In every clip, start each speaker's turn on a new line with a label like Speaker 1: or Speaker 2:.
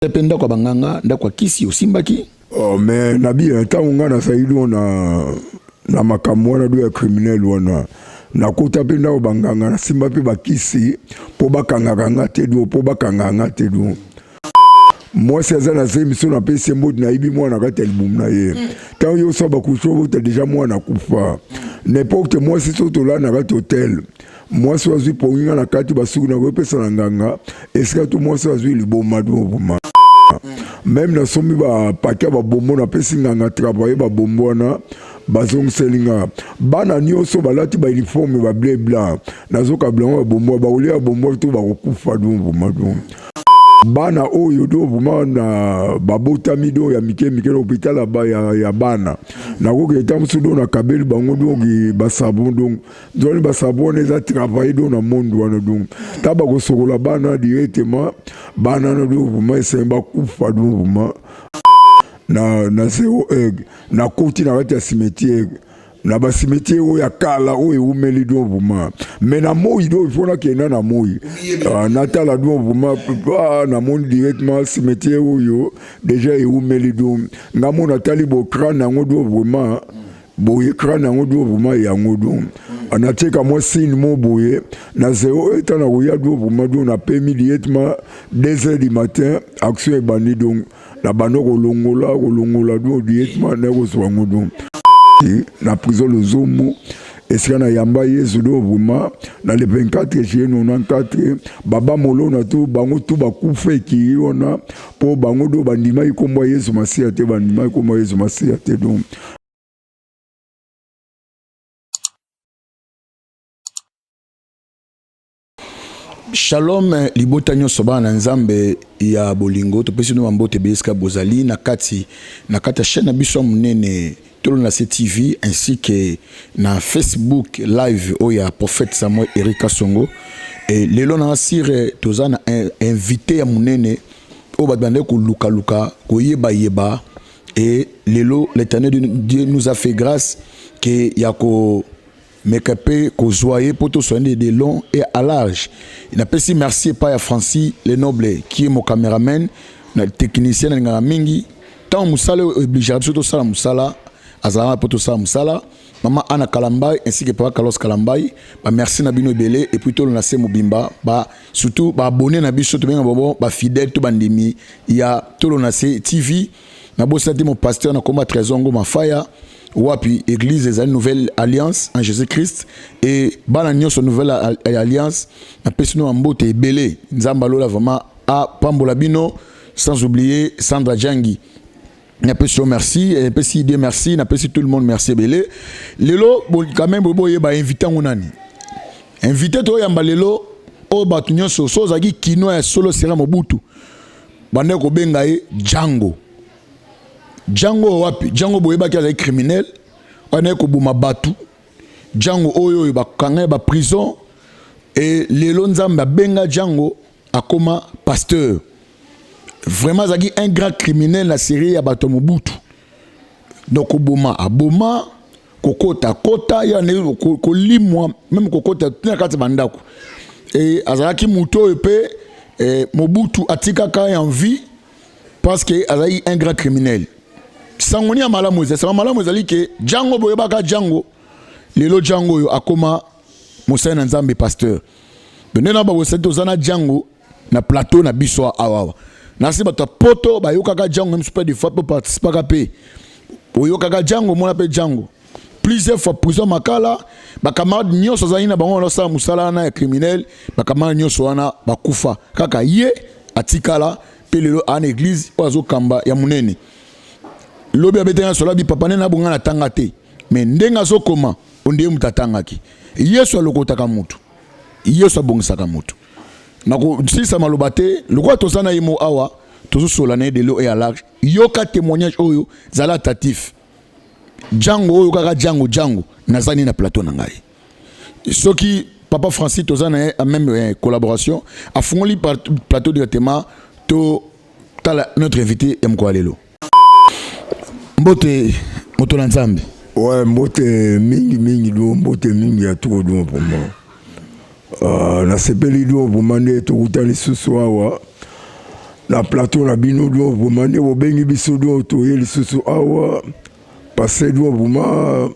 Speaker 1: Dependa kwa banganga ndakwa kisi osimbaki.
Speaker 2: Oh mais nabi taunga na saido na makamwana do ya criminel wana na kota penda banganga na simba pe bakisi po bakanga te do po bakanga te do. Moi c'est ça na c'est mission na pese mode na ibi mwana ka album na ye. Tant yo so bakusho te déjà mwana kufa. N'importe moi c'est surtout là na ka hôtel. Moi so azui po inga na kati basuku na ko pesa na nganga. Est-ce que tout moi so azui liboma do boma. Même na somi ba paquet ba bombo na pesi nganga travailler ba bombo na bazong selinga bana nyoso balati ba uniforme ba bleu blanc nazoka blanc ba bombo ba olia bombo to ba kokufa do bomado bana oyo do boma na babota mido ya mike l'hôpital ba ya bana na ko ke tamsu do na kabeli bango do gi basabon do zoni basabon eza travailler do na monde wana do taba ko sokola bana directement bana no do boma esemba kufa do boma na zéro egg na koti na kati ya cimetière na ba cimetière o ya kala o eumeli do boma mais na moi do il faut na kena na moi na tala do boma na monde directement cimetière o yo déjà eumeli do ngamo na tali bo crâne ngo do boma boye crâne ngo do boma ya ngo do anateka moi signe mo boye na zéro eta na oya do boma do na permis directement 2h du matin action e bandi donc la bano kolongola do directement na ko swango do na prison le zomo esika na yamba yesu do buma na le 24 juillet 94 baba molo na to bango to bakufa ki ona po bango do bandima ikombo yesu masia te bandima ikombo yesu masia te donc
Speaker 1: Shalom libota nyoso bana nzambe ya bolingo to pesi no mambote beska bozali na kati chaîne biso munene tolo na CTV ainsi que na Facebook live oya prophète Samuel Erika Songo et lelo na sire tozana invité ya munene o badande ko luka ko yeba et lelo l'Éternel Dieu nous a fait grâce que yako Mekapé Kozoye pour tout soigner de long et à large. Il n'a pas si merci pas à Francis le noble qui est mon caméraman, notre technicien na mingi. Tant musala obligé surtout ça musala, azala pour tout ça musala. Maman Anna Kalambay ainsi que papa Carlos Kalambay. Bah merci na bino belé et puis tout le nase mobimba. Bah surtout bah abonné na biso to bien bobo bah fidèle to bandemi. Il y a tout le nase TV. Na bossa mon pasteur na combat trésongo ma fire. Wapi église des nouvelle alliance en Jésus-Christ et bananyo son nouvelle alliance na pesino ambote belé nzambalo la vraiment à Pambola Bino sans oublier Sandra Djangi na peso merci et pesi Dieu merci na pesi tout le monde merci belé lelo bon quand même bobo yeba invité ngonani invité to yamba lelo o batunyo so zaki kino ya solo sera Mobutu bande ko benga e Django wapi Django boyeba ki azali criminel wana ko buma batu Django oyo ba kanga ba prison et lelo nzamba benga Django akoma pasteur vraiment zaki un grand criminel la série ya bato Mobutu donc oboma aboma kokota ya ne ko limwa même kokota tuna kati bandako et azalaki muto epe Mobutu atika ka en vie parce que azali un grand criminel. Sangoni amala moze ezali ke Django boyebaka Django lelo Django yo akoma mosana nzambe pasteur benena ba boseto zana Django na plateau na biso awawa nasi bato poto bayokaka Django même super de fois pour participer kapé oyokaka Django mona pe Django plusieurs fois prison makala ba camarade nyoso zani na bango losa musala na criminel ba camarade nyoso wana bakufa kaka ye atikala pe lelo en église ozo kamba ya munene lobi abetena sola bi papa na bonga na tanga te mais ndenga zo koma onde mutatanga ki yesu alokotaka mutu yesu abongisaka mutu nako sisa malobate lokwa tosana yimo awa tozo solane de lo et à large yoka témoignage oyo zala tatif Django oyo kaka Django nazani na plateau na ngai soki papa Francis tozana a même collaboration a fongoli plateau directement to tala notre invité mkwalelo Mbote moto nzambe.
Speaker 2: Ouais, mbote mingi do mbote mingi ya tout do pour moi. Na sepeli do pour mander to kutani susu awa. na plateau na bino do vraiment ne bo bengi biso do to yeli susu awa passer do vraiment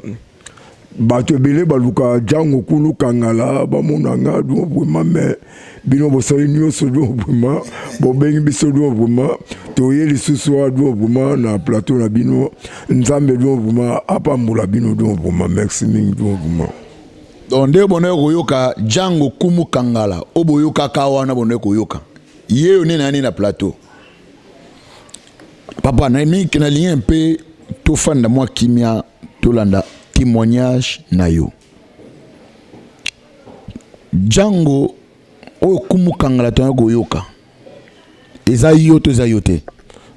Speaker 2: bato ebele baluka jango kulu kangala bamonanga do vraiment mais bino bosali nyonso do vraiment bobengi biso do vraiment toyeli susu do vraiment na plateau na bino nzambe do vraiment apambola bino do vraiment merci mingi do vraiment
Speaker 1: donc nde bone koyoka jango kumu kangala oboyoka kawana bone koyoka yeyo nene nani na plateau papa na mi kena lien mpe tofanda mwa kimia tolanda témoignage na yo jango oyo kumu kangala tona koyoka eza yo to eza yo te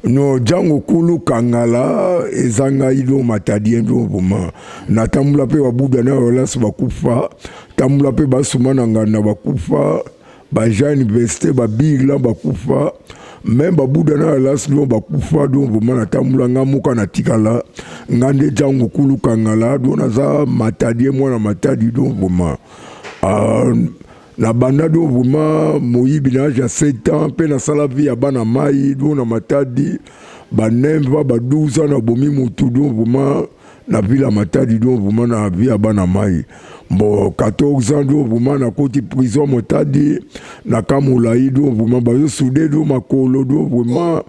Speaker 2: no jango kulu kangala ezanga ido matadien do boma na tambula pe babuda na relance bakufa tambula pe basuma na ngana bakufa ba jeune université ba bigla bakufa même babuda na relance do bakufa do boma na tambula ngamuka na tikala ngande jango kulu kangala do naza matadien mwana matadi do boma na banda do vraiment moyibi na ja 7 ans pe na sala vie ya bana mai do na matadi ba 9 ba 12 ans na bomi mutu do vraiment na vila matadi do vraiment na vie ya bana mai bon 14 ans do vraiment na koti prison motadi na kamulai do vraiment ba yo soudé do makolo do vraiment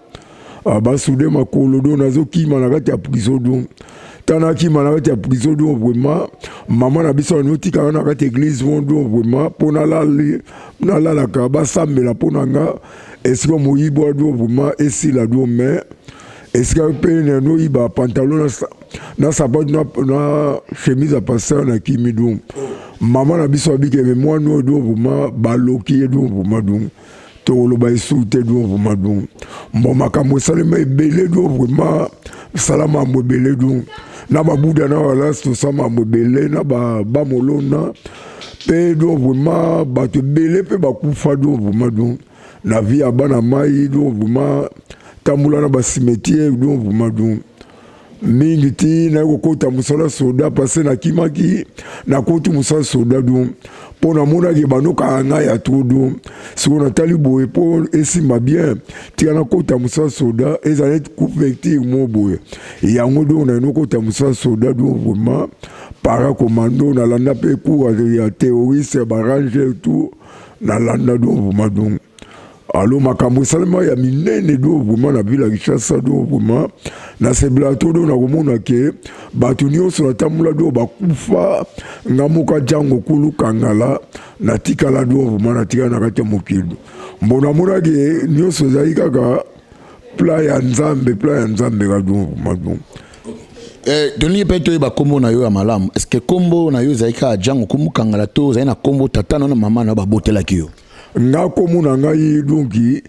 Speaker 2: ba soudé makolo do nazo kima na kati ya prison do tanaki manakati ya prison do vraiment maman na biso noti ka na kati église do vraiment pona la ka ba sambela pona nga esiko moyibo do vraiment esila do mais esika pe no iba pantalon na sapat na chemise à passer na kimi do maman na biso bike me moi no do vraiment baloki do vraiment do to lo ba soute do vraiment do bon makambo salema ebele do vraiment salama mbele do na babuda na wala to sama mbele na ba molona pe do vraiment bato bele pe bakufa do vraiment do na vie abana mai do vraiment tambula na ba cimetière do vraiment do mingi ti na kokota musala soda passer na kimaki na koti musala soda do pona mona ke banoka nga ya todo siko na tali boye po esima bien tika na kota musala soda ezale couverture mo boye yango do na no kota musala soda do vraiment para commando na landa pe cours ya terroriste barrage tout na landa do vraiment do alors makambo salema ya minene do vraiment na ville Kinshasa do vraiment na seblato do na komona ke bato nyonso na tambula do bakufa ngamuka jango kulu kangala na tikala do vraiment na tikala na kati ya mokili mbona mona ke nyonso ezali kaka pla ya nzambe ka do vraiment
Speaker 1: Doni pe to ba kombo na yo ya malamu est-ce que kombo na yo ezali kaka jango kumu kangala to ezali na kombo tata na mama na babotelaki yo
Speaker 2: nga komona ngai donki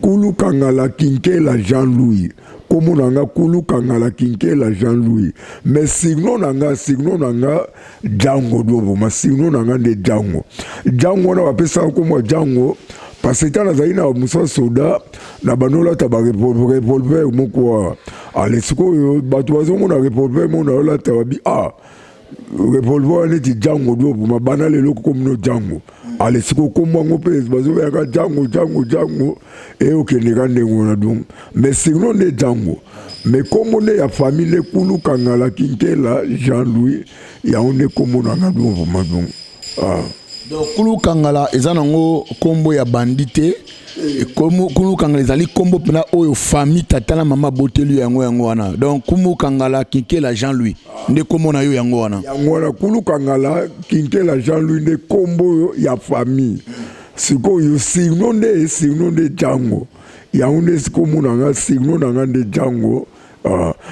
Speaker 2: kulu kangala kinkela Jean-Louis komona nga kulu kangala kinkela Jean-Louis mais signo nanga jango do ma signo nanga de jango na bapesa komo jango parce que tana zaina musa soda na banola ta ba revolver moko alesiko yo bato bazo mona revolver mona la tabi revolver ne ti jango do ma banale loko komno jango alesiko kombango pe bazo ya jango e okende ka ndengo na dum mais sinon ne jango mais comme on est ya famille kulu kangala kinkela Jean-Louis ya on est comme on a dum vraiment
Speaker 1: donc kulu kangala ezanango kombo ya bandité kulu kangala ezali kombo pena oyo famille tata na mama botelu yango wana donc kumu kangala kinkela Jean-Louis nde kombo na yo yango wana
Speaker 2: kulu kangala kinkela Jean-Louis nde kombo ya famille siko yo signo nde jango ya onde siko munanga signo nanga nde jango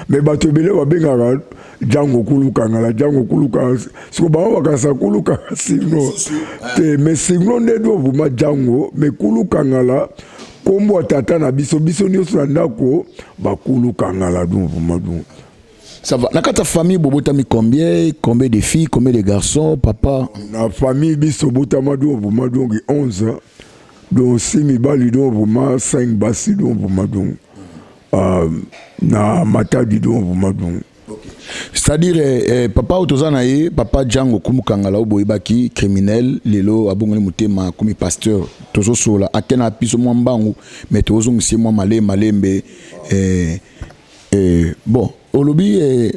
Speaker 2: mais bato bele babengaka jango kulu kangala siko bango bakasa kulu kangala signo te mais signo nde do vuma jango mais kulu kangala kombo tata na biso nyonso na ndako bakulu kangala do vuma do.
Speaker 1: Ça va. Na kata famille bobotami combien de filles, combien de garçons, papa?
Speaker 2: Na famille biso botama do vuma do 11 donc 6 mibali do vuma 5 basi do vuma do na matadi do vuma do.
Speaker 1: Okay. C'est-à-dire papa otozana ye papa Django kumukangala oboyebaki criminel lelo abongoli mutema comme pasteur tozo sola akena piso mwa mbangu mais tozo ngisi mwa malembe bon olobi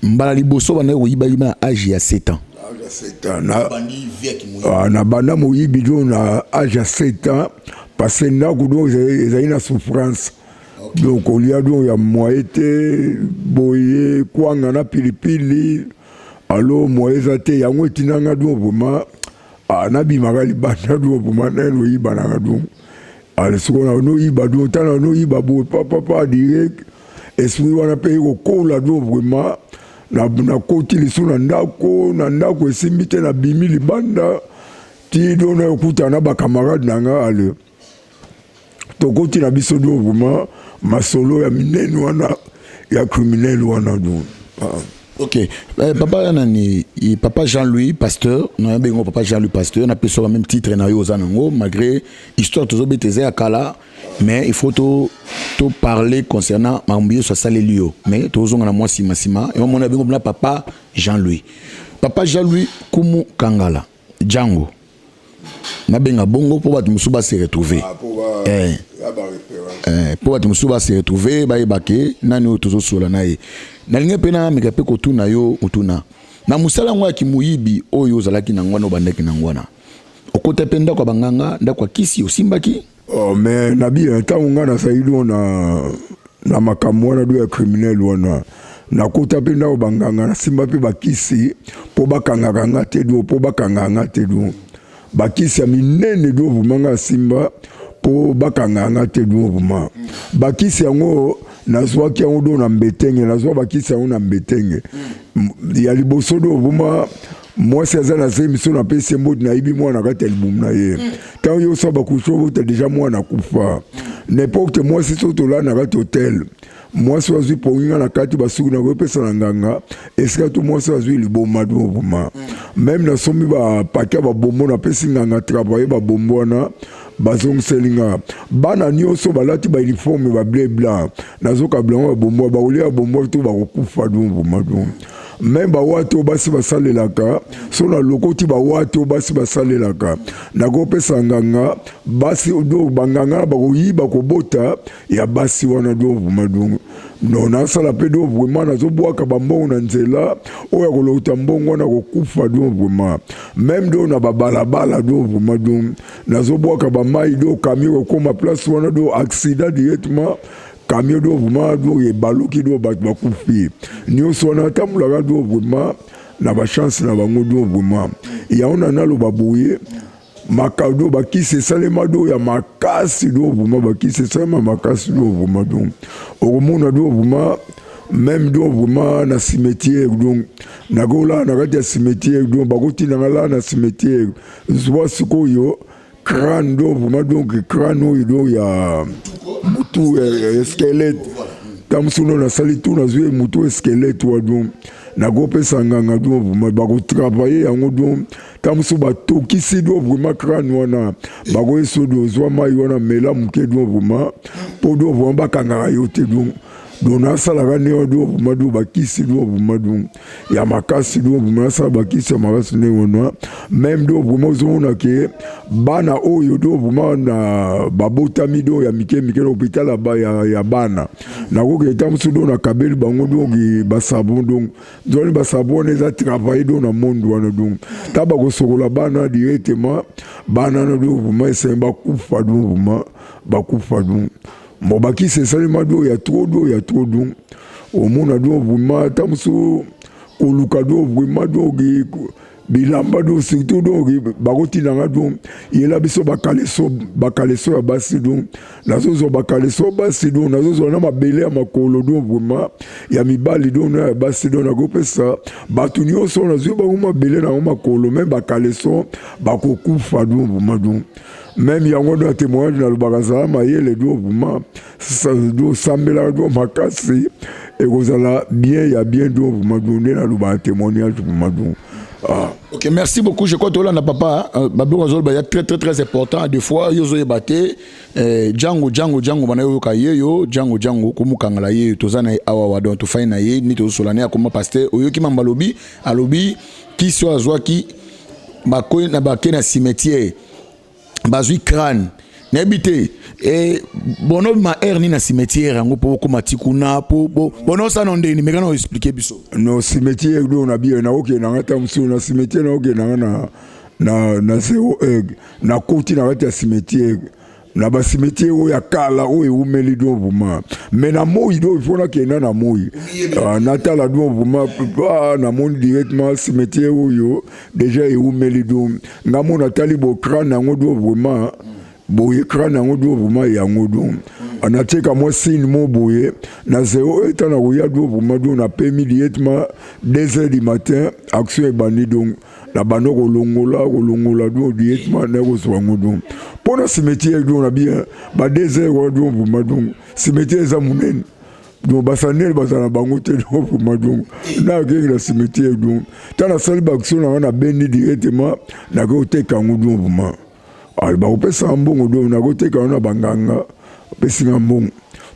Speaker 1: mbala liboso bana oyiba yima âge ya 7 ans.
Speaker 2: Na banda moyibi do na âge ya 7 ans parce que na kudo ezali na souffrance. Donc on y a donc ya moyete boye kwanga na pilipili alo moyeza te yango tinanga do vraiment na bimaka libanda do vraiment na no yibana do ale sukona no yiba do tana no yiba bo papa direct esprit wana pe ko kola do vraiment na koti lisuna ndako esimbite na bimi libanda ti do na okuta na ba camarade nanga ale to koti na biso do vraiment masolo ya minene wana ya criminel wana do.
Speaker 1: Ok, papa nani papa Jean-Louis Pasteur, na bengo papa Jean-Louis Pasteur na peso même titre na yo zanango malgré histoire tozo beteze akala mais il faut to parler concernant mambio so salelio mais tozo ngana moi sima et on a bengo na papa Jean-Louis kumu kangala Django na benga bongo pour bat musuba se retrouver pour bat musuba se retrouver ba ebake nani tozo sola nae na linga pena mekape ko tuna yo utuna na musala ngwa ki muyibi oyo zalaki na ngwana obandaki na ngwana okota penda kwa banganga ndakwa kisi osimbaki
Speaker 2: mais nabi ntango na saido na makamwana do ya criminel wana na kota penda kwa banganga na simba pe bakisi po bakanga te do bakisi ya minene do vumanga simba po bakanga te do vuma bakisi yango nazwaki yango do na mbetenge nazwa bakisi yango na mbetenge ya liboso do vuma mwasi aza na se miso na pesi mbodi na ibi mwana kati ya libumu na ye tango yo sa bakusho bota deja mwana kufa n'importe mwasi so tola na kati hotel mwasi wazwi ponginga na kati basuku na kopesa na nganga esika to mwasi wazwi liboma do vuma même na somi ba pakia ba bombo na pesi nganga travailler ba bombo wana bazong selinga bana nyonso balati ba uniforme ba bleu blanc nazoka blanc ba bombo ba olia bombo to ba kokufa do vuma do même ba wato basi basalelaka so na lokoti ba wato basi basalelaka na kopesa nganga basi do banganga ba koyiba kobota ya basi wana do vuma do non na sala pe do vraiment na zo boaka bambongo na nzela oya kolota mbongo na kokufa do vraiment même do na babalabala do vraiment do na zo boaka ba mai do kamio ko ma place wana do accident directement kamio do vraiment do e baluki do bakufi nyonso wana tamula do vraiment na ba chance na bango do vraiment ya ona na lo babuye makado bakisi salema do ya makasi do vraiment bakisi salema makasi do vraiment do okomona do vraiment même do vraiment na cimetière donc na gola na kati ya cimetière donc bakoti na ngala na cimetière zwa sikoyo crâne do vraiment donc crâne oyo do ya mutu squelette tamsuno na sali tout na zwe mutu squelette wa donc na kopesa nganga do vraiment bako travailler yango do tamsu batokisi do vraiment crâne wana bako eso do zwa mai wana mela muke do vraiment po do vraiment bakanga yo te do dona salaka ne do vraiment bakisi do vraiment ya makasi do vraiment sa bakisi makasi ne wana même do vraiment zona ke bana oyo do vraiment na babotami do ya mike hôpital ba ya bana na ko ke tamsu do na kabeli bango do ki basabon do zoni basabon eza travailler do na monde wana do taba ko sokola bana directement bana no do vraiment esemba kufa do vraiment bakufa do mobaki se salima do ya trop do au mona do vraiment tamso koluka do vraiment do bilamba do surtout do bakoti nanga do yela biso bakaleso ya basi do nazozo bakaleso basi do nazozo na mabele ya makolo do vraiment ya mibali do na basi do na kopesa batu nyonso nazo ba mabele na makolo même bakaleso bakokufa do vraiment do même yango do témoignage na lubakaza mayele do vraiment do sambela do makasi et kozala bien ya bien do vraiment do na lubaka témoignage vraiment do
Speaker 1: Ok, merci beaucoup. Je crois que là, papa, il y très très très important. Des fois, il y a batté Django, comme Kangala, Tozana, Awa, donc tu fais naïe, ni to solane, comme pasteur, Oyoki Mambalobi, Alobi, qui soit Zoaki, Bakoy, Nabake, na cimetière, Bazui crâne. N'habité et bono ma erni na cimetière ngo po ko matikuna po bono ça non ndeni mais quand on expliquer biso
Speaker 2: no cimetière do na bien na oke na ngata msu na cimetière na oke na zero egg na koti na ngata cimetière na ba cimetière o ya kala o e umeli do buma mais na moi do il faut na kena na moi na tala do buma na mon directement cimetière o yo déjà e umeli do ngamo na tali bo crâne na ngodo buma boye crâne na ngodo buma ya ngodo anateka moi signe mo boye na zéro état na roya do buma do na permis directement 2h du matin action e bani donc la bano kolongola do directement na ko so ngodo pour na cimetière do na bien ba 2h do buma donc cimetière za munene do basanel basana bango te do buma donc na ke la cimetière donc tana sali ba action na beni directement na ko teka ngodo buma alba opesa mbongo do na koteka na banganga pesinga mbongo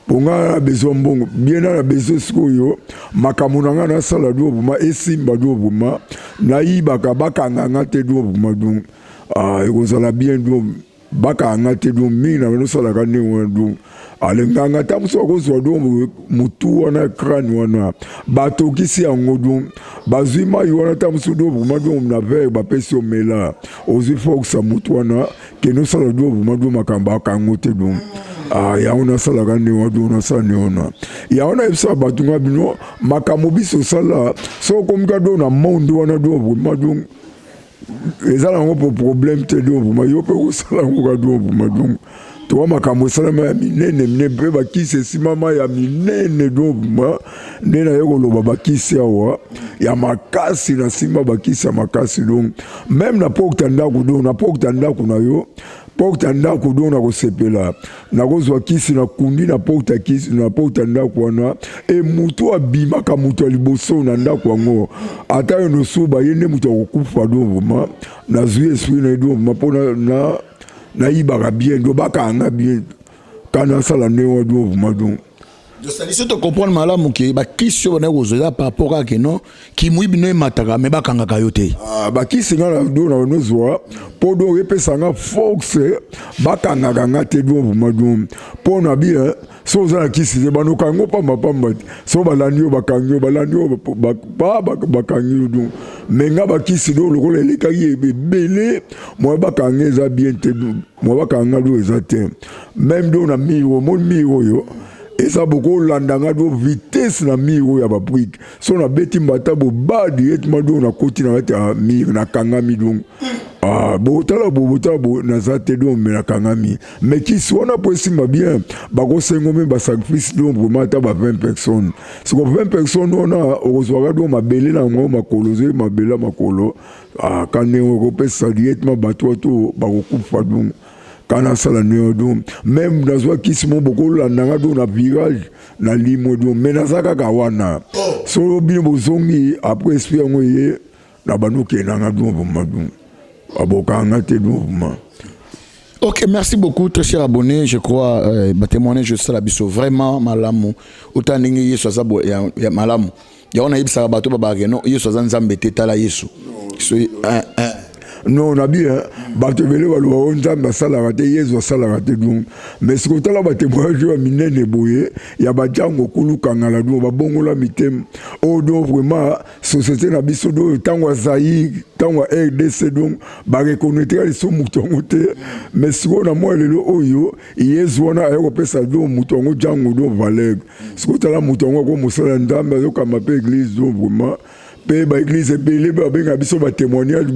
Speaker 2: ponga bezo mbongo bien na bezo sikoyo makamuna nga na sala do buma esimba do buma na yibaka bakanga te do buma donc ekozala bien do bakanga te do mina no sala ka ne do alenganga tamso ko zo do mutu wana crâne wana bato kisi yango do bazima yona tamso do buma do na ver ba pesio mela ozi fox mutu wana ke no sala do buma do makamba kango te do ya ona sala ka ne wado na sa ne ona ya ona ebisa batunga bino makamo biso sala so komka do na monde wana do buma do ezala ngo problème te do buma yo pe ko sala ngo do buma do to makambo salama ya minene mpe bakisi esimama ya minene do buma nde na ye koloba bakisi awa ya makasi na nsima bakisi ya makasi donc même na pokta ndako do na pokta ndako na yo pokta ndako do na kosepela na kozwa kisi na kundi na pokta kisi na pokta ndako wana e mutu abimaka mutu ya liboso na ndako yango ata yo nosuba ye nde mutu akokufa do buma nazwi esprit na ye do buma mpo na ibaka bien do bakanga bien kana sala ne wa do madon
Speaker 1: de ça c'est to comprendre malamu ke ba kisio na gozola par rapport à que non ki muibi no mataka me bakanga kayote
Speaker 2: ba kisinga na do na no zwa po do repesa nga fox bakanga kanga te do madon po na bien so za kisi ba no kango pamba so balandio bakangyo balandio bakangyo do menga bakisi do lokola eleka yebe bele mo bakanga za bien te do mo bakanga do za te même do na miro mo miro yo esa boko landanga do vitesse na miro ya ba brique so na beti mbata bo ba directement do na koti na ta miro na kanga mi donc botala bo na za te do me na kanga mi mais qui soit po simba bien ba ko sengo me ba sacrifice do vraiment ta ba 20 personnes si ko 20 personnes on a ozwaka do mabele na ngo makoloze mabela makolo kane ko pesa directement bato to ba ko kufa donc kana sala ne do même dans wa kisimo boko la nanga do na virage na limo do menazaka ka wana so bien bozongi après esprit ngo ye na banuke nanga do bomadu abokanga te do ma.
Speaker 1: Ok, merci beaucoup, très cher abonné. Je crois, témoigner, je sais la biso vraiment malamu. Autant n'ingi yesu azabo ya malamu. Ya ona ibisa bato babageno yesu azanzambe te tala yesu.
Speaker 2: Non, on a bien, batevele walu onza masala rate yezo sala rate donc mais ce que tala batémoignage wa minene boye ya bajango kulu kangala do babongola mitem o do vraiment société na biso do tangwa zaï tangwa RDC donc ba reconnaître les so mutongo te mais ce qu'on a moi lelo oyo yezo wana ayoko pesa do mutongo jango do valeur ce que tala mutongo ko musala ndamba zo kama pe église do vraiment pe ba église belé ba benga biso ba témoignage do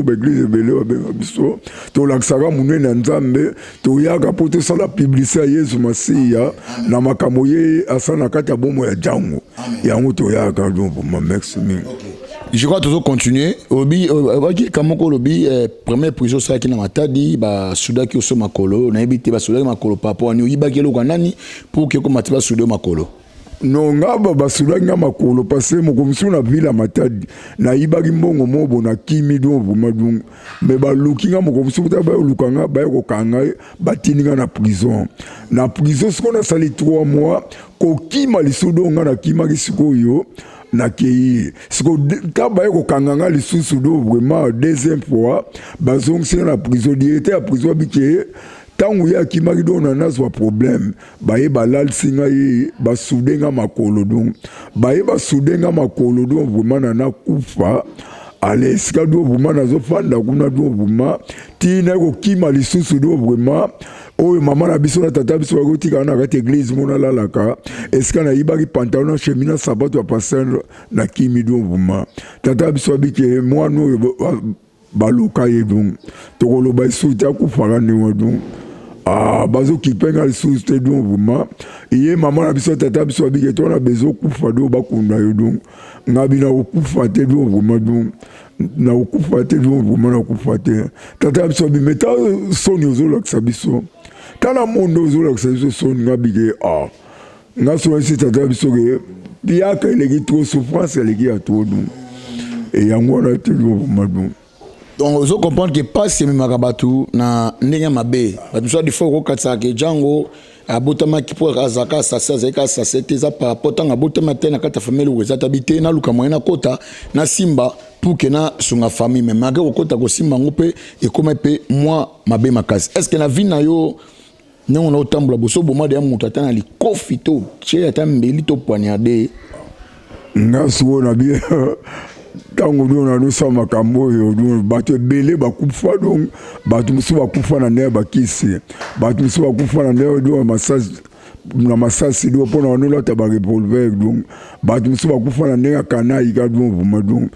Speaker 2: ba église belé ba benga biso to laksaka munene na nzambe to yaka poto sala publicité Yesu Masiya na makamoye asana kata bomo ya jango yango to yaka do ma merci mingi.
Speaker 1: Je crois toujours continuer obi kamoko lobi première prison ça qui na matadi ba suda ki osoma makolo na ebité ba suda makolo papa ni oyibaki lo kanani pour que ko matiba suda makolo.
Speaker 2: non ngaba basula nga makolo parce que mokomsu na vila matadi na ibaki mbongo mobo na kimi do bumadung me baluki nga mokomsu ta ba lukanga ba ko kanga batini nga na prison siko na sali 3 mois ko kima lisudo nga na kima kisiko yo na kei siko ta ba ko kanga nga lisusu do vraiment deuxième fois bazong sina na prison directeur ya prison bike tangu ya kimaki do na nazwa problème baye balal singa ye basudenga makolo donc baye basudenga makolo donc vraiment na kufa ale sika do vraiment nazo fanda kuna do vraiment tina ko kima lisusu do vraiment oyo mama na biso na tata biso ko tika na kati église mona lalaka esika na ibaki pantalon chemina sabato ya pasteur na kimi do vraiment tata biso bike moi no baluka ye donc tokoloba isuti akufaka ni donc bazo kipenga lisusu te donc vraiment iye mama na biso tata biso abike to na bezo kufa do bakunda yo donc ngabi na kufa te donc vraiment donc na kufa te donc vraiment na kufa te tata biso bi meta soni ozolakisa biso tala mondo ozolakisa biso soni ngabi ke ngaso esi tata biso ke biaka eleki trop souffrance eleki ya trop donc et yango na te donc vraiment
Speaker 1: donc vous comprenez que pas c'est même Makabatu na ndenge mabe ba tout ça il faut kokatsa ke jango abotama ki pour azaka ça zeka ça c'était ça par rapport à abotama tena kata famille ou za tabité na luka moyena kota na simba pour que na sunga famille mais maga okota ko simba ngope et comme pe moi mabe makasi est-ce que na vie na yo non on otambula boso boma de mutu atana li kofito che atambeli to poignarder
Speaker 2: ngaso na bien tango do na no sama kambo yo do bato belé bakufa donc bato musu bakufa na ne bakisi bato musu bakufa na ne do masasi do pona no la taba revolver donc bato musu bakufa na ne kana ika do vuma donc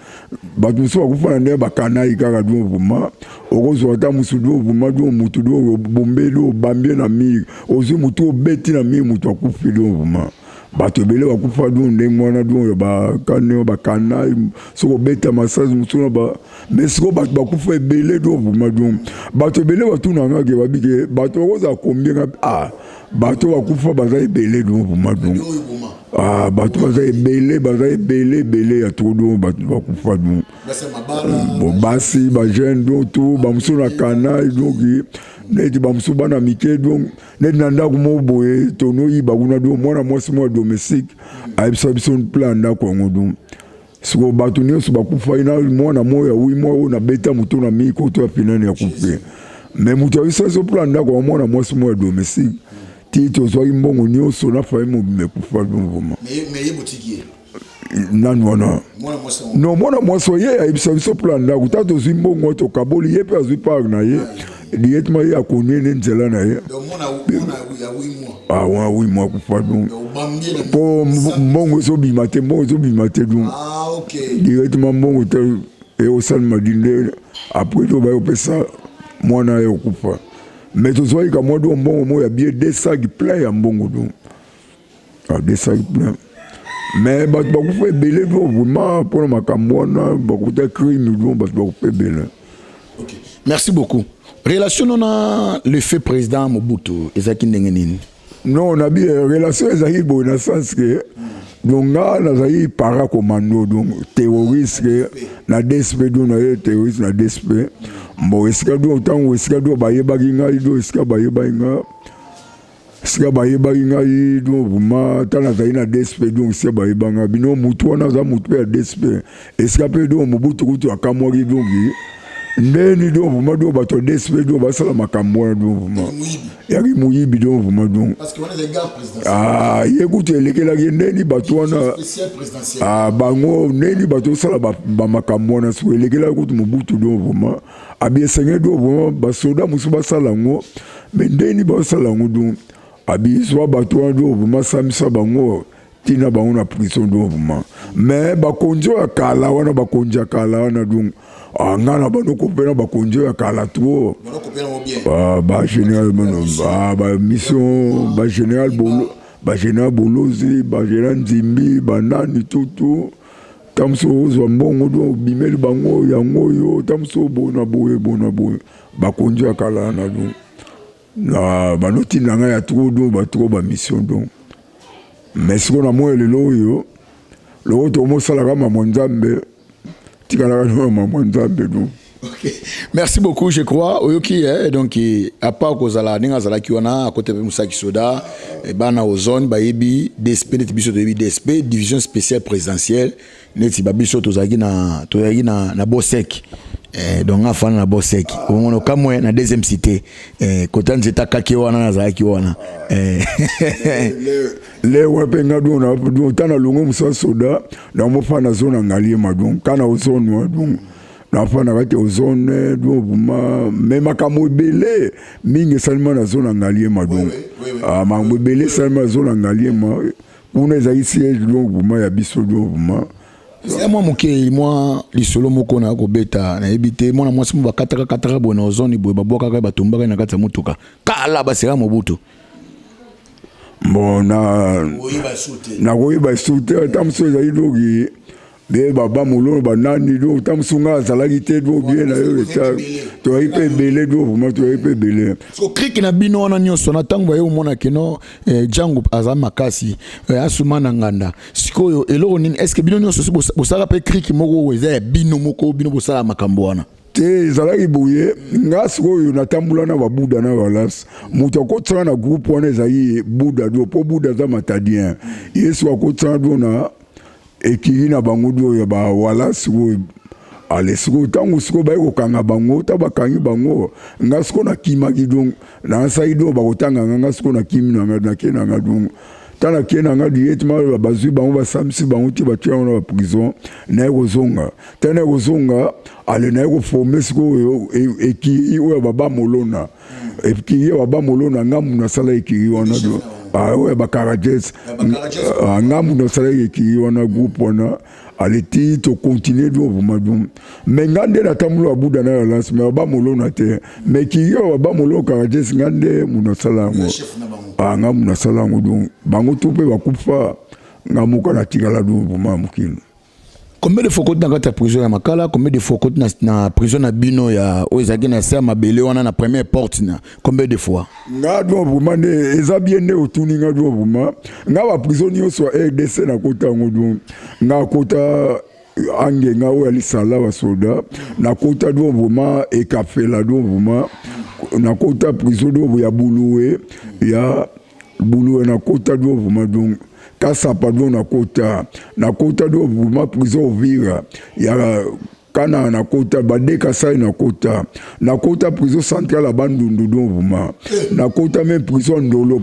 Speaker 2: bato musu bakufa na ne bakana ika do vuma okozo ata musu do vuma do mutu do bombe do bambie na mi ozo mutu beti na mi mutu akufi do vuma bato bele bakufa do ndengwana do ba kanne ba kana soko beta massage musuna ba mais soko bato bakufa bele do vuma do bato bele bato na ngake babike bato koza combien bato bakufa baza bele do vuma do bato baza bele ya to do bato bakufa do basi ba jeune do to ba musuna kana do ki neti bamusu bana mike donc neti nanda kumo boye tono yiba kuna do mwana mwasi mwa domestique aibisa biso plan nda ko ngodo siko bato nyonso bakufa ina mwana moya wi mwa na beta mutu na miko to apinani ya kupe mais mutu abiso so plan nda ko mwana mwasi mwa domestique tito zo imbongo nyonso na fa imo mekufa do vraiment mais yebotiki nani wana mwana mwasi ye aibisa biso plan nda ko tato zo imbongo to kaboli ye pe azu par na ye directement il a connu nzela na ye oui moi kufa donc pour mbongo so bimate donc
Speaker 1: OK
Speaker 2: directement mbongo te et au sal madinde après to ba opesa mwana ye kufa mais to soit ka moi do mbongo mo ya bien des sacs plein ya mbongo donc des sacs plein mais ba kufa belé do vraiment pour makambo na ba kuta crime donc ba kufa belé.
Speaker 1: OK merci beaucoup. Relation on a le fait président Mobutu ezaki ndenge nini?
Speaker 2: Non, on a bien relation ezaki bo na sens que donc na zaki para commando donc terroriste na DSP do na terroriste na DSP mo esika do tango esika do bayeba kinga do esika bayeba inga do buma tana zaki na DSP donc esika bayeba nga bino mutu wana za mutu ya DSP esika pe do Mobutu kutu akamwaki donc ndeni do vuma do bato DSP do basala makambo na do vuma yaki muyibi do vuma do
Speaker 1: parce que on est des gars présidentiels
Speaker 2: yekuti elekela ndeni bato wana bango ndeni bato sala ba makambo na so elekela kutu Mobutu do vuma abi senge do vuma basoda musu basala ngo mais ndeni basala ngo do abi so bato do vuma samisa bango tina bango na prison do vuma mais bakonjo akala wana bakonja kala wana do ngana bano kopena bakonjo ya kala to ba général ba mission ba général Bolozi ba général Nzimbi banani tutu tamso zo mbongo do bimeli bango yango yo tamso bona boye bakonjo ya kala na do na banoti nanga ya to do ba mission do mais ce qu'on a moins le loyo le autre mot ça la gamme monzambe tikala gamme monzambe donc.
Speaker 1: Merci beaucoup, je crois. Oyoki, donc, à part que Zala, Ningazala Kiwana, à côté de Moussa Kisoda, Bana Ozone, Bayebi, DSP, DSP, division spéciale présidentielle, Neti Babiso, Tozagi na Bosek. Donc, on a fait na Bosek. On a kamwe na deuxième cité. Kotan Zeta Kakiwana, Nazala Kiwana.
Speaker 2: Les Wapenga, on a longo Moussa Soda, dans mon fan à zone en allié, madon, Kana Ozone, donc. L'enfant n'a pas zone même à Kamobele mingi seulement la zone en allié madon ah Kamobele seulement la zone en allié on est ici donc vous ya biso donc
Speaker 1: c'est moi moi les solo moko na ko beta na ebité moi na moi simu ba kataka bona zone boy ba boka ba tumba na kata mutuka kala ba sera mobutu
Speaker 2: bon na koyiba soute tamso za idogi de baba molo banani do tamsunga zalaki te do bien na yo ta to ipe belé do vraiment to ipe belé
Speaker 1: so krik na bino wana nyonso na tango yo mona kino jango azama makasi asuma na nganda sikoyo eloko nini est-ce que bino nyonso bosala pe krik moko weza bino moko bino bosala makambo wana
Speaker 2: te zalaki boye nga sikoyo natambula na babuda na balas moto akotsana na groupe wana ezali buda do po buda za matadien yesu akotsana do na ekiri na bango do ya ba wala siko ale siko tango siko ba ko kanga bango ta bakangi bango nga siko na kimaki donc na saido ba kotanga nga siko na kimi na kena nga donc tana kena nga directement ba bazui bango ba samsi bango ti ba tia na prison na kozonga tana kozonga ale na ko former siko ekiri o baba molona ekiri baba molona nga muna sala ekiri wana do ouais bakarajes ngamu no sala ki wana groupe wana aleti to continuer do vumadum mais ngande na tamulu abuda na lance mais ba molona te mais ki yo ba molo karajes ngande muno sala ngo ngamu na sala ngo donc bango to pe bakufa ngamu kana tikala do vumamukino.
Speaker 1: Combien de fois dans la prison ya Makala, combien de fois dans la prison na bino ya Oezagi na sa mabele wana na première porte na combien de fois
Speaker 2: nga do vraiment ne ezabie ne otuni nga do vraiment nga ba prison yo so RDC na kota ngodo nga kota ange nga o ali sala wa soda na kota do vraiment e kafela do vraiment na kota prison do ya buluwe na kota do vraiment donc kasa pardon na kota do vraiment prison vira ya kana na kota badeka sai na kota prison centrale à Bandundu do vraiment na kota même prison ndolo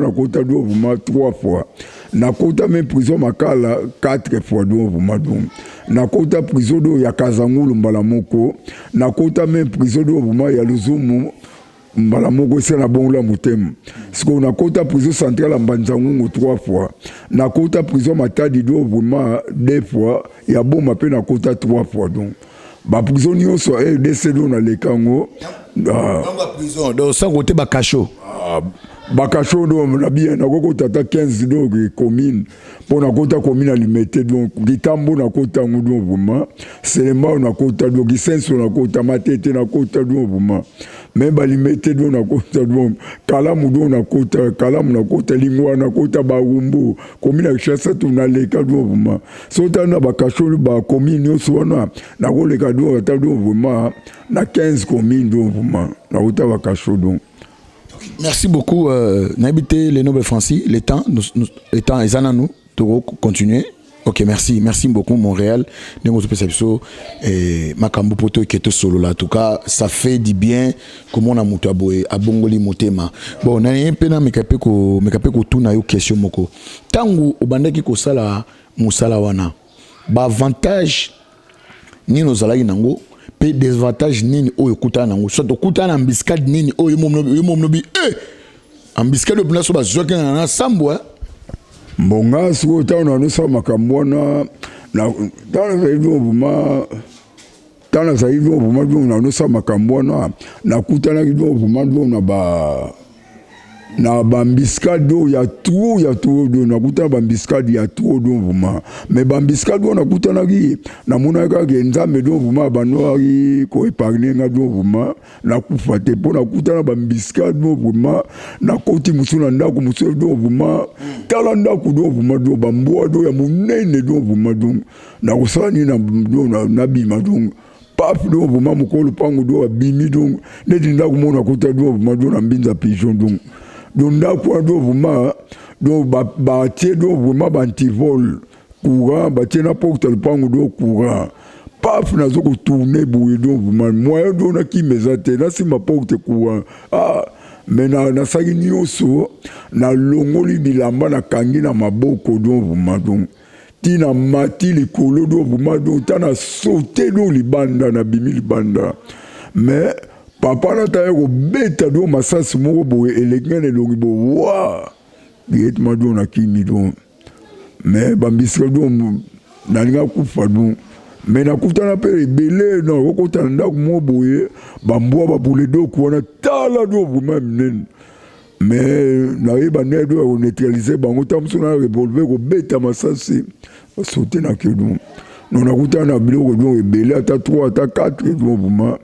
Speaker 2: na kota do vraiment 3 fois na kota même prison Makala 4 fois do vraiment donc na kota prison do ya Kazangulu mbala moko na kota même prison do vraiment ya Luzumu mbala moko se na bongola mutema siko na kota prison centrale Mbanzangungu 3 fois na kota prison Matadi do vraiment 2 fois ya boma pe na kota 3 fois donc ba prison nyonso RDC do na lekango
Speaker 1: prison do sa côté bakacho
Speaker 2: bakacho do na bien na koko tata 15 donc commune pour na kota commune alimité donc gitambo na kota ngudo vraiment selema na kota do gisenso na kota matete na kota do vraiment même balimité do na kota do kalamu do na kota lingwa na kota bagumbu commune ya chassa to na leka do vraiment so tana bakacho ba commune yo so na ko leka do ta do vraiment na 15 commune do vraiment na kota bakacho do.
Speaker 1: Merci beaucoup, Nabité, les nobles Francis. Les temps, ils en ont nous. Pour continuer. Ok, merci beaucoup, Montréal. Makambo poto qui est solo là. En tout cas, ça fait du bien. Comment on a mutaboé à Bongoli Motema. Bon, on a un peu ko tout na yo question moko. Tangu obandaki ko sala musala wana. Ba avantage ni nos alagi nango. Pe désavantage nini oyo kutana nango soit okutana ambiscade nini oyo momnobi ambiscade buna so bazoka na sambo
Speaker 2: mbonga siko tana no sa makambona na tana zaido buma do na no sa makambona na kutana kido buma do na na bambiskado ya trop do nakuta bambiskado ya trop do vuma mais bambiskado nakuta ki na mona ka nzambe do vuma banwari ko épargner nga do vuma na kufa te po nakuta na bambiskado vuma na koti musuna ndako musu do vuma tala ndako do vuma do bamboa do ya munene do vuma do na kusani na do na bima do pap do vuma mukolo pangu do abimi do neti ndako mona kuta do vuma do na mbinza pigeon do donda kwa do vuma do ba tie do vuma bantivol courant ba tie na porte le pangu do courant paf na zo ko tourner boué do vuma moyen do na ki mezate na si ma porte courant mena na sagi nyoso na longoli bilamba na kangi na maboko do vuma do tina mati likolo do vuma do tana sauter do libanda na bimi libanda mais papa na taye ko beta do masasi moko boye elekengene longi bo wa biet ma do na kimi do mais bambisika do nalinga kufa do mais na kuta na pe belé na ko kuta ndako mo boye bambwa babule do ko na tala do vuma minen mais na yeba ne do ko neutraliser bango tamso na revolver ko beta masasi sauter na kedo non na kuta na biloko do belé ata 3 ata 4 do vuma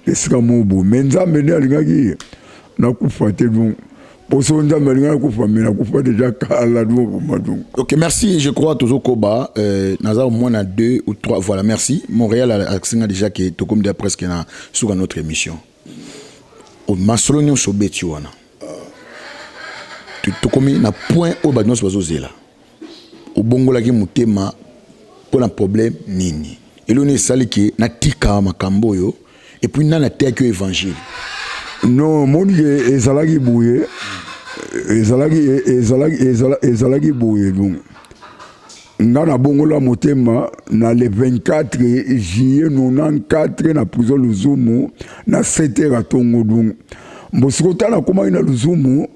Speaker 2: esika mobo menza mene alingaki na kufa te donc poso nzambe alingaki kufa mais na kufa déjà kala do madou.
Speaker 1: OK, merci, je crois toujours koba naza au moins na 2 ou 3 voilà, merci. Montréal a déjà que to comme presque na sur notre émission. Au masolonio sobeti wana. To comme na point au badnos bazozela. Au bongola ki mutema pour un problème nini. Elone saliki na tika makambo yo. Et puis, dans la terre que l'évangile.
Speaker 2: Non, mon Dieu, ezalaki bouye. Ezalaki bouye. Donc, nga na bongola motema, na le 24 juillet 94, na prison Luzumu, na 7h à Tongo. Donc, mbosikota na koma ina Luzumu,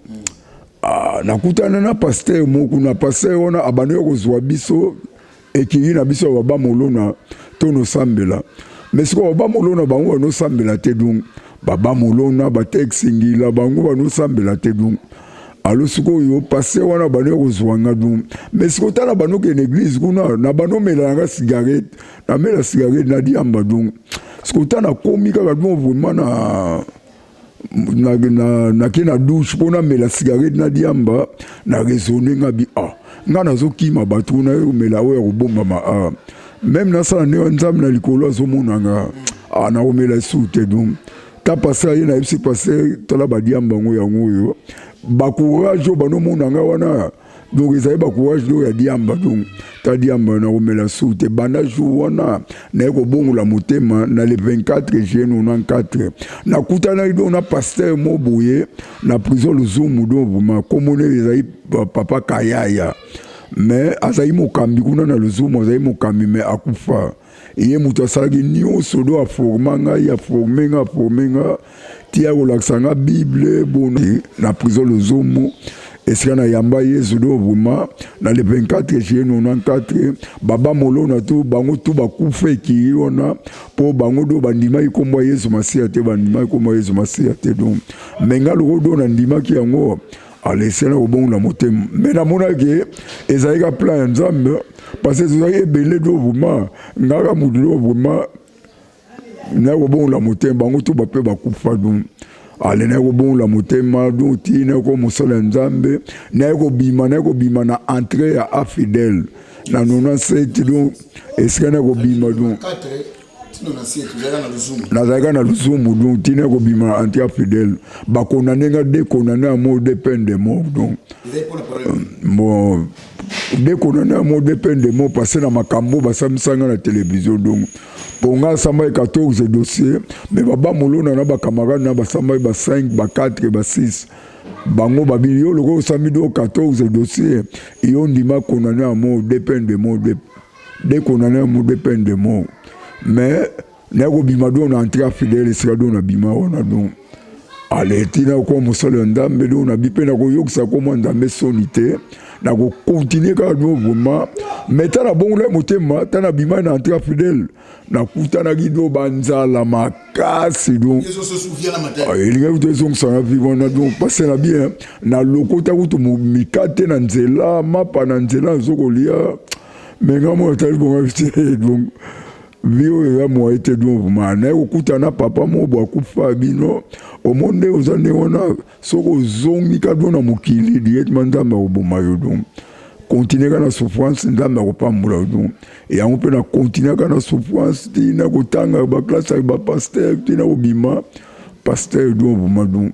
Speaker 2: na kutana na pasteur moku, na pasteur wana abane yoko zwa biso, ekiri na biso waba molona, tono sambela. Mais ce qu'on va molona bango no sambela te donc baba molona ba texingila bango no sambela te donc alo suko yo passé wana bano ko zwanga donc mais ce qu'on tala bano ke l'église kuna na bano melanga cigarette na mela cigarette na diamba donc ce qu'on tala komika ka donc vraiment na kena douche pona mela cigarette na diamba na raisonner ngabi nga nazokima batu na yo mela we ko bomba ma même dans ça, nous avons les couleurs au monde. On a remis la soute. Donc, tu as passé à une époque passée, tu as dit à Bango Yango. Bacourage au Bano Monanga. Donc, ils avaient bacourage de Diamba. Donc, tu as dit à Bano, on a remis la soute. Bana Jouana, n'a pas bon la motema, dans les 24 juillet 94. Na Koutana, on a pasteur Mobouye, na prison le Zoom, donc, comme on est papa Kayaya. Mais azayi mokambi kuna na luzumu azayi mokambi mais akufa iye mutu asalaki nyonso do aformanga ya formenga tia kolakisanga bible bona na prison luzumu esika na yamba yesu do vraiment na le 24 juillet 94 baba molona to bango to bakufa ekiri wana po bango do bandima ikomba yesu masiya te bandima ikomba yesu masiya te donc menga loko do na ndimaki yango alesena au bon la motem mais na mona ke ezaika plan nzambe parce que vous avez belé do vraiment ngaka mudulo vraiment na au bon la motem bango to ba pe ba kufa dum alena au bon la motem do tina ko musala nzambe na ko bima na entrée à fidèle na 97 do eskana ko bima do nazalaka na luzumu donc tina kobima antia fidèle bakondane nga dekondane à mort de peine de mort donc bon dekondane à mort de peine de mort parce que na makambo basamisanga na télévision donc ponga samba 14 dossiers mais baba molona na bakamarade na basamba ba 5 ba 4 ba 6 bango babili yo loko sami do 14 dossiers iyo ndima condamné à mort de peine de mort de condamné à mort de peine de mort. Mais n'est-ce pas bima do na entrée fidèle c'est do na bima on a donc ale tina ko musala ndambe do na bipe na ko yoksa ko ndambe sonité na ko continuer ka do vraiment mais tana bongola motema tana bima na entra fidèle na kutana gido banzala makasi donc
Speaker 1: ils se souviennent la matin
Speaker 2: il y a des gens qui sont vivants donc passer la bien na lokota kutu mikate na nzela mapa na nzela zokolia mais ngamo tali bon donc vio ya mo été donc mana okutana papa mo bo akufa bino au monde ozane wana soko zongi ka dona mukili directement ndamba oboma yo donc continuer na souffrance ndamba ko pambula donc et on peut na continuer na souffrance tina ko tanga ba classe ba pasteur tina obima pasteur donc oboma donc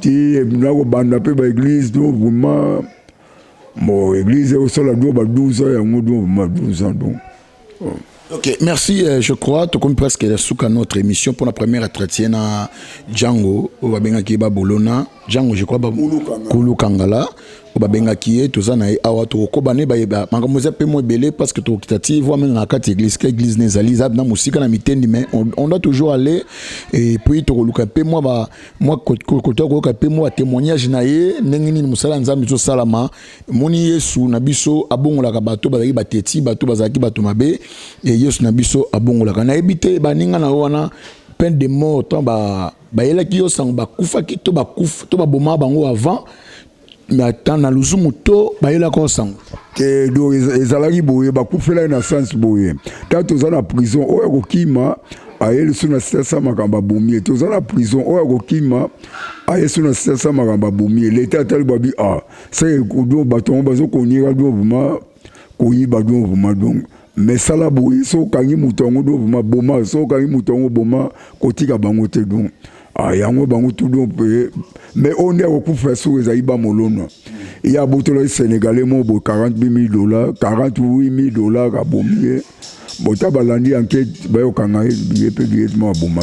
Speaker 2: ti na ko banda pe ba église donc vraiment mo église au sol do ba 12 ans ya ngodo ma 12 ans donc
Speaker 1: ok, merci. Je crois, tout comme presque à notre émission pour la première entretien à Django, au Babenga Kiba Bolona, Django, je crois, Kulu Kangala, au Babenga Kie, tout ça, et Awa, tout Kobane, Mangamoza, Pemo Belé, parce que tout Kitati, voit même la carte église, l'église Nezali, Zabna Moussika, la mitaine, mais on doit toujours aller, et puis, tout Luka Pemo, moi, Koto Pemo, témoignage, Naye, Nengini, Moussala, Nzamizo Salama, Moni Yesu, Nabiso, Abon, la Kabato, Bazaki, Bateti, Bato, Bazaki, Batomabe, et Yesu Nabiso abongola kana ebite baninga na wana peine de mort to ba yela ki yo sang ba kufa ki to ba kufa to ba boma bango avant mais attend na luzumu to ba yela ko sang
Speaker 2: ke do ezalaki boye ba kufela na sens boye tato za na prison oya kokima ayeli suna sesa makamba bomie to za na prison oya kokima ayeli suna sesa makamba bomie l'état tali babi c'est do baton bazo konira do buma koyiba do buma donc mais sala boye so kangi mutongo do boma boma so kangi mutongo boma kotika bango te donc yango bango tout donc mais on est au coup fait sur les aïba molona il y a botolo sénégalais mo bo $48,000 $48,000 à bombier bota balandi enquête ba yo kanga billet pe directement à boma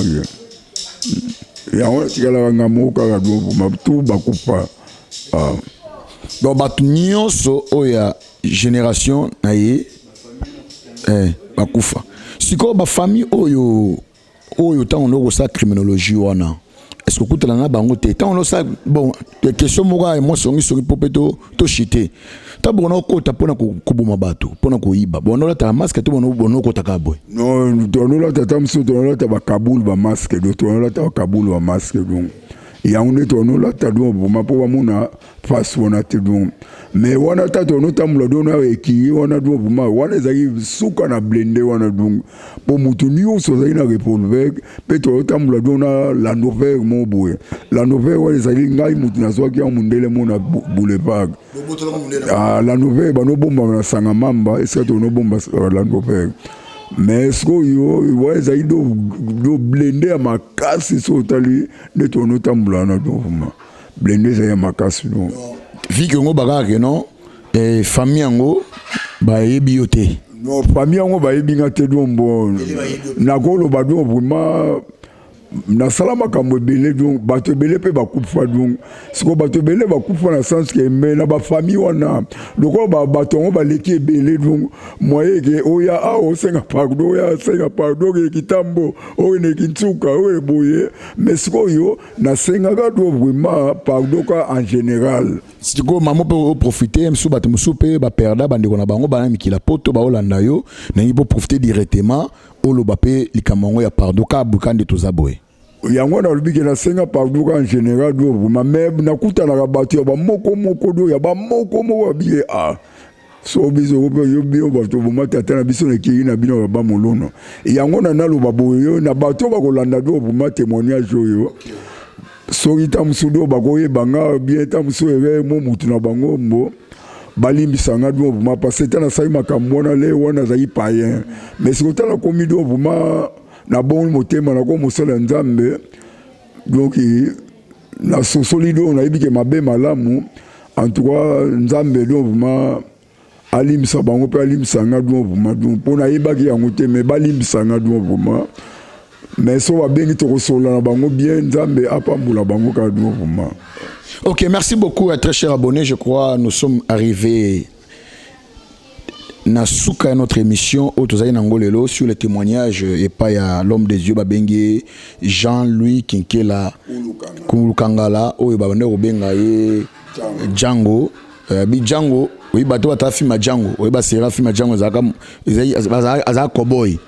Speaker 2: ya on tikala ngamo ka do boma tout ba kupa
Speaker 1: donc batu nyonso oya génération naye bakufa siko ba famille oyo tant on a sa criminologie wana est-ce que kutala na bango te tant on ça bon les questions moka et moi songi sori popeto to chité ta bono ko ta pona ko boma bato pona ko iba bono la ta masque to bono ko ta kaboy
Speaker 2: non bono la ta tamso to la ta ba Kaboul ba masque do to la ta Kaboul ba masque donc ya on est on la ta do boma po mona face wana te donc mais wana ta to no tamula do na eki wana do boma wana ezaki suka na blende wana donc po mutu nyo so za ina revolver pe to tamula do na la nouvelle mo boye la nouvelle wana ezaki ngai mutu na soki ya mundele mo na boulevard la nouvelle ba no bomba na sanga mamba est-ce to no bomba la nouvelle mais ce que yo ezaki do blende ya makasi so tali ne to no tamula na do boma blende za ya makasi no
Speaker 1: vie que ngo bagage non et famille ngo ba yebi yote
Speaker 2: non famille ngo ba yebi ngate dombo na golo ba do vraiment na salama kambo belé donc bato belé pe ba kufa donc siko bato belé ba kufa na sens que mais na ba famille wana loko ba bato ngo ba leki belé donc moye ke oya o senga pardon ya senga pardon ke kitambo o ne kintuka o boye mais siko yo na senga ga do vraiment pardon ka en général
Speaker 1: siko maman peut profiter msu bato msu pe ba perda bandeko na bango bana mikila poto ba olanda yo na ibo profiter directement olo bape likamongo ya pardon ka bukande tozaboye
Speaker 2: yango na lobiki na senga pardon en général do vraiment même na kuta na bato ya ba moko do ya ba moko biye so biso yo bio bato boma tata na biso na kiri na bino ba molono yango na naloba boyo na bato ba kolanda do boma témoignage yo soki tamusudo bakoye banga bien tamusue mo mutu na bango mbo balimbisanga do boma parce que na sai makambo na le wana zai payen mais si kotala komi do boma na bon motema na ko mosala nzambe donc na sosolido na ibike mabe malamu en tout cas nzambe do boma alimsa bango pe alimsanga do boma donc pona yebaki yango te mais balimbisanga do boma mais so va bien to kosola na bango bien nzambe apambula bango ka do boma.
Speaker 1: Ok, merci beaucoup à très cher abonné. Je crois nous sommes arrivés na suka notre émission au tozali nangolelo sur le témoignage et pas ya l'homme des yeux babengé Jean-Louis Kinkela Kulukangala o babande obenga ye Django bi Django oui bato batafima Django oui ba sera film Django za cowboy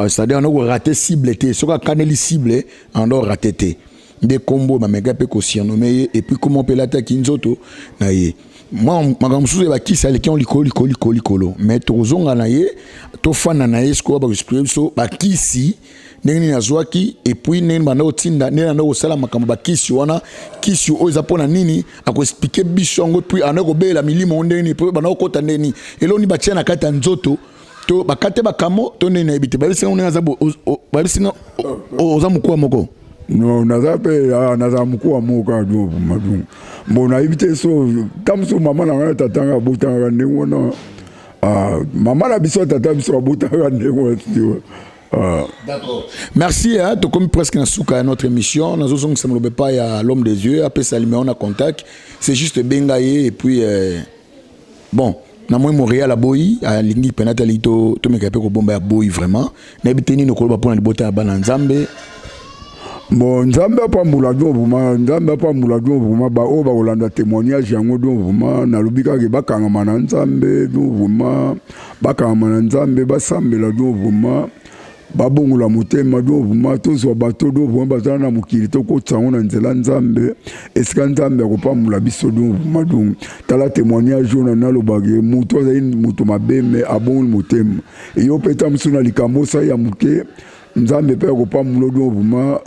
Speaker 1: c'est-à-dire on a raté cible té soka kaneli cible on doit raté té des combos ma mega pe ko surnommé et puis comment peut l'attaquer nzoto na ye moi makamsusu ba kisa le kion likolo mais tozonga na ye to fana na ye sko ba expliquer so ba kisi ndenge na zwaki et puis nene bana otinda nene na osala makambo ba kisi wana kisi o ezapona nini ako expliquer bisongo puis anako bela milimo ndenge puis bana okota ndeni eloni ba tia na kata nzoto to bakate bakamo to nene ebite ba bisinga nene azabo ba bisinga ozamukuwa moko
Speaker 2: no naza mukua moka do madu mbona ibite so tamso mama na tatanga botanga ndengona mama na biso tata biso botanga ndengona
Speaker 1: d'accord merci hein to comme presque na suka notre émission nazo song ça me pas ya l'homme des yeux après ça on a contact c'est juste bengaye et puis bon na moi Montréal a boyi a lingi penatali to meka pe ko bomba ya boyi vraiment na biteni no ko ba pona libota bana nzambe
Speaker 2: bon nzambe apambula dio vuma ba o ba olanda témoignage yango dio vuma na lubika ke bakanga mana nzambe dio vuma bakanga mana nzambe basambela dio vuma babongula motema dio vuma tozo bato dio vuma batana na mukili to ko tsango na nzela nzambe esika nzambe akopambula biso dio vuma dio tala témoignage na nalobage muto za muto mabeme abongula motema yo peta msuna likambo sa ya muke nzambe pe akopambula dio vuma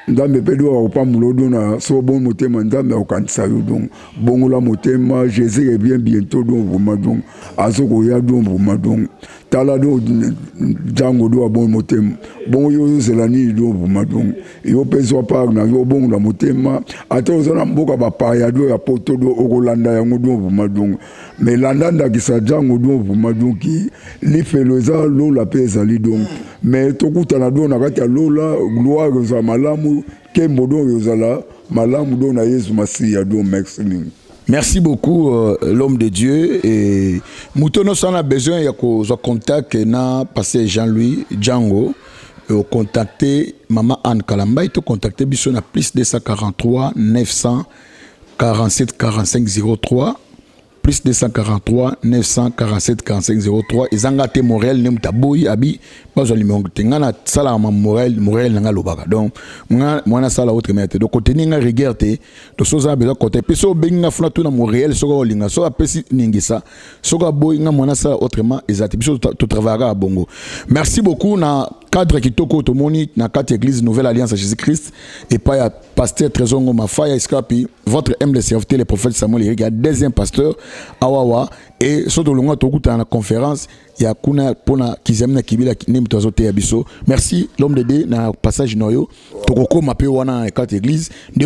Speaker 2: nzambe pe do akopambula dio na so bon motema nzambe akokanisa yo donc bongola motema Jésus revient bientôt donc vuma donc azoko ya donc vuma donc tala do Django do bon motema bon yo zelani do vuma donc yo peso par na yo bongola motema atozo na mboka ba pa ya do ya poto do okolanda yango do vuma donc mais landanda kisa Django do vuma donc ki li feloza lo la pesa li donc mais tokutana do na kati ya lola gloire za malamu kembo do yozala malamu do na Yesu Masiya do maximum.
Speaker 1: Merci beaucoup l'homme de Dieu et Moutono s'en a besoin il y a qu'on contact na passé Jean-Louis Django contacter maman Anne Kalamba et te contacter biso na plus 243 947 45 03 plus 243 947 45 03 et zangate Montréal nem taboui abi bazo limongo tengana sala Montréal nanga lobaka donc mwana sala autre mete donc côté nga regardé to soza bezo côté peso benga funa tuna Montréal soko linga so apesi ningisa soko boy nga mwana sala autrement exact biso to travailler à Bongo. Merci beaucoup na cadre kitoko to moni na quatre église Nouvelle Alliance à Jésus-Christ et pas ya pasteur Trésongo Mafaya Escapi votre humble serviteur le prophète Samuel Eriga deuxième pasteur awawa et soto longa tokuta na conférence ya kuna pona kizamina kibila nemto azote ya biso merci l'homme de Dieu na passage noyo tokoko mape wana quatre église